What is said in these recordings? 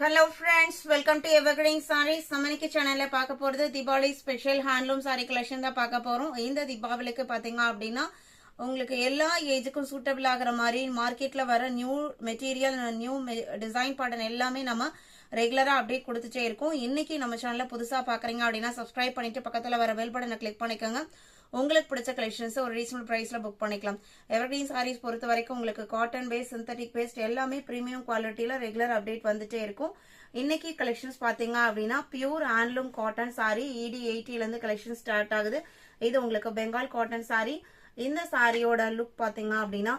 Hello friends, welcome to Evergreen Sarees. நம்மளுக்கு சேனல்ல பார்க்க போறது Deepavali special handloom sorry collection தான் பார்க்க போறோம். இந்த தீபாவளிக்கு பாத்தீங்க அப்படின்னா உங்களுக்கு எல்லா ஏஜுக்கும் சூட்டபிள் ஆகிற மாதிரி மார்க்கெட்ல வர new material new design pattern எல்லாமே நம்ம ரெகுலரா அப்டேட் கொடுத்துட்டே இருக்கோம். இன்னைக்கு நம்ம சேனல்ல புதுசா பாக்குறீங்க அப்படின்னா சப்ஸ்கிரைப் பண்ணிட்டு பக்கத்துல வர பெல் பட்டனை கிளிக் பண்ணிக்கோங்க. உங்களுக்கு பிடிச்ச கலெக்ஷன்ஸ் ஒரு ரீசனபிள் பிரைஸ்ல புக் பண்ணிக்கலாம். எவர்கிரீன் சாரீஸ் பொறுத்த வரைக்கும் உங்களுக்கு காட்டன் பேஸ்ட், சிந்தட்டிக் பேஸ்ட் எல்லாமே பிரீமியம் குவாலிட்டியில ரெகுலர் அப்டேட் வந்துட்டே இருக்கும். இன்னைக்கு கலெக்ஷன்ஸ் பாத்தீங்க அப்படின்னா pure handloom cotton sorry ED 80 இருந்து கலெக்ஷன் ஸ்டார்ட் ஆகுது. இது உங்களுக்கு பெங்கால் காட்டன் சாரி. இந்த சாரியோட லுக் பாத்தீங்க அப்படின்னா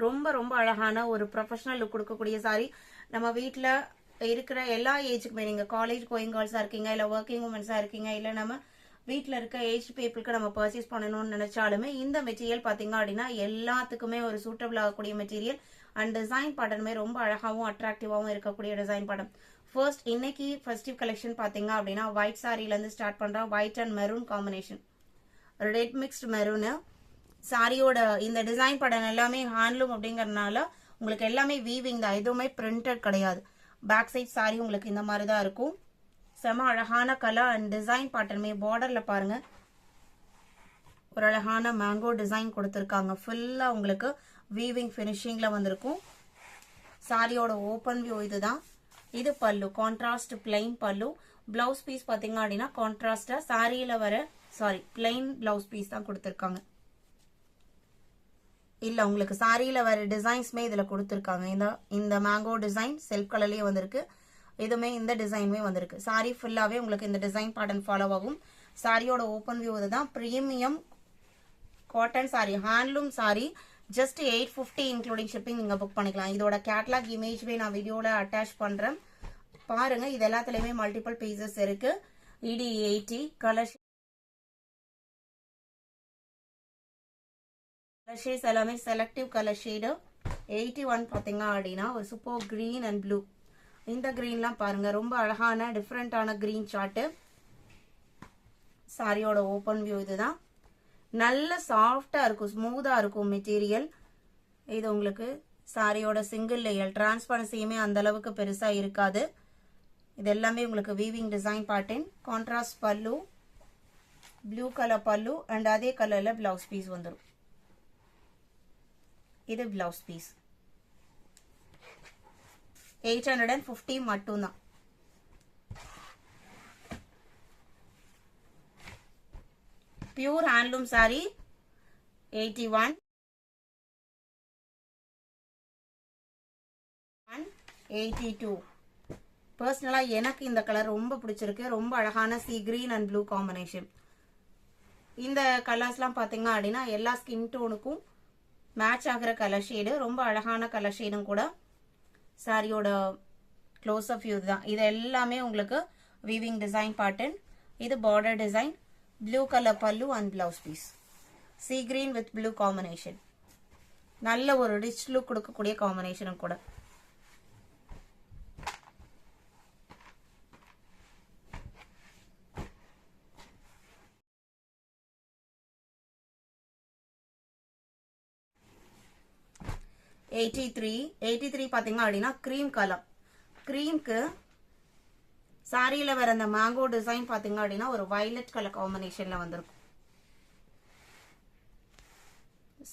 ரொம்ப ரொம்ப அழகான ஒரு ப்ரொஃபஷனல் லுக் கொடுக்கக்கூடிய சாரி. நம்ம வீட்டுல இருக்கிற எல்லா ஏஜுக்குமே, நீங்க காலேஜ் கோயிங் கேர்ள்ஸா இருக்கீங்க, இல்ல ஒர்க்கிங் உமன்ஸா இருக்கீங்க, இல்ல நம்ம வீட்டில் இருக்க ஏஜ் பீப்புளுக்கு நம்ம பர்ச்சேஸ் பண்ணணும்னு நினைச்சாலுமே இந்த மெட்டீரியல் பார்த்தீங்க அப்படின்னா எல்லாத்துக்குமே ஒரு சூட்டபிள் ஆகக்கூடிய மெட்டீரியல். அண்ட் டிசைன் பேட்டர்னுமே ரொம்ப அழகாகவும் அட்ராக்டிவாகவும் இருக்கக்கூடிய டிசைன் பேட்டர்ன். ஃபர்ஸ்ட் இன்னைக்கு ஃபெஸ்டிவ் கலெக்ஷன் பார்த்தீங்க அப்படின்னா ஒயிட் சாரிலேருந்து ஸ்டார்ட் பண்ணுறோம். White and maroon combination, red mixed maroon. சாரியோட இந்த டிசைன் பேட்டர்ன் எல்லாமே ஹேண்ட்லூம் அப்படிங்கறதுனால உங்களுக்கு எல்லாமே வீவிங் தான், எதுவுமே பிரிண்டட் கிடையாது. பேக் சைட் சாரி உங்களுக்கு இந்த மாதிரி தான் இருக்கும். செம அழகான கலர் அண்ட் டிசைன் பேட்டர்னுமே பார்டர்ல பாருங்க ஒரு அழகான மேங்கோ டிசைன் கொடுத்துருக்காங்க. ஃபுல்லா உங்களுக்கு வீவிங் ஃபினிஷிங்ல வந்திருக்கும். சாரியோட ஓப்பன் வியூ இதுதான். இது பல்லு, கான்ட்ராஸ்ட் பிளைன் பல்லு. பிளவுஸ் பீஸ் பாத்தீங்க அப்படின்னா கான்ட்ராஸ்டா சாரியில வர பிளைன் பிளவுஸ் பீஸ் தான் கொடுத்துருக்காங்க. இல்ல உங்களுக்கு சாரியில வர டிசைன்ஸ்மே இதுல கொடுத்துருக்காங்க. இந்த மேங்கோ டிசைன் செல்ஃப் கலர்லயே வந்திருக்கு. இதுமே இந்த டிசைனுமே வந்திருக்கு. சாரி ஃபுல்லாவே உங்களுக்கு இந்த டிசைன் பேட்டர்ன் ஃபாலோ ஆகும். சாரியோட ஓப்பன் வியூ இதுதான். Premium cotton sorry, handloom sorry. Just 850 including shipping நீங்க புக் பண்ணிக்கலாம். இதோட கேட்லாக் இமேஜ்வே நான் வீடியோல அட்டாச் பண்றேன், பாருங்க. இது எல்லாத்துலயுமே மல்டிபிள் பீசஸ் இருக்கு. ED 80 கலர் ஷேட்ஸ் எல்லாமே செலக்டிவ் கலர் ஷேடு. 81 பாத்தீங்க அப்படின்னா ஒரு சூப்பர் கிரீன் அண்ட் ப்ளூ. இந்த கிரீன்லாம் பாருங்க ரொம்ப அழகான டிஃப்ரெண்டான கிரீன் சார்ட். சாரியோட ஓப்பன் வியூ இதுதான். நல்ல சாஃப்டா இருக்கும், ஸ்மூதா இருக்கும் மெட்டீரியல். இது உங்களுக்கு சாரியோட சிங்கிள் லேயர், டிரான்ஸ்பரன்சியுமே அந்த அளவுக்கு பெருசா இருக்காது. இது எல்லாமே உங்களுக்கு வீவிங் டிசைன் பேட்டர்ன். கான்ட்ராஸ்ட் பல்லு, ப்ளூ கலர் பல்லு அண்ட் அதே கலர்ல பிளவுஸ் பீஸ் வந்துடும். இது பிளவுஸ் பீஸ் 850 மட்டும்தான். Pure handloom sorry 81 82. பர்சனலா எனக்கு இந்த கலர் ரொம்ப பிடிச்சிருக்கு. ரொம்ப அழகான C green and blue combination. இந்த கலர்ஸ்லாம் பாத்தீங்க அப்படின்னா எல்லா ஸ்கின் டோனுக்கும் மேட்ச் ஆகிற கலர் ஷேடு. ரொம்ப அழகான கலர் ஷேடும் கூட. சாரியோட க்ளோஸ் அப் வியூ தான். இது எல்லாமே உங்களுக்கு வீவிங் டிசைன் பேட்டர்ன். இது border design, blue colour pallu and blouse piece. Sea green with blue combination. நல்ல ஒரு ரிச் லுக் கொடுக்கக்கூடிய காம்பினேஷனும் கூட. எயிட்டி த்ரீ பாத்தீங்க அப்படின்னா கிரீம் கலர். கிரீம்க்கு சாரியில வர அந்த மேங்கோ டிசைன் பாத்தீங்க அப்படின்னா ஒரு வயலட் கலர் காம்பினேஷன்ல வந்திருக்கும்.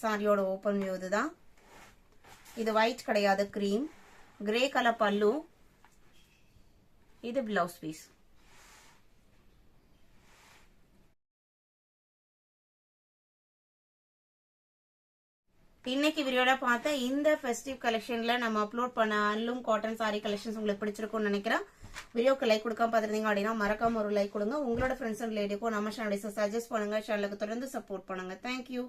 சாரியோட ஓப்பன் வியூ இதுதான். இது ஒயிட் கிடையாது, கிரீம். கிரே கலர் பல்லு. இது பிளவுஸ் பீஸ். இன்னைக்கு வீடியோல பார்த்த இந்த ஃபெஸ்டிவ் கலெக்ஷன்ல நம்ம அப்லோட் பண்ண ஹேண்ட்லூம் காட்டன் சாரி கலெக்ஷன்ஸ் உங்களுக்கு பிடிச்சிருக்கும்னு நினைக்கிறேன். வீடியோக்கு லைக் கொடுக்காம பார்த்துருந்தீங்க அப்படின்னா மறக்காம ஒரு லைக் கொடுங்க. உங்களோட ஃப்ரெண்ட்ஸ் அண்ட் ரிலேட்டிவ்க்கும் நம்ம சேனலை சஜஸ்ட் பண்ணுங்க. சேனலுக்கு தொடர்ந்து சப்போர்ட் பண்ணுங்க. தேங்க்யூ.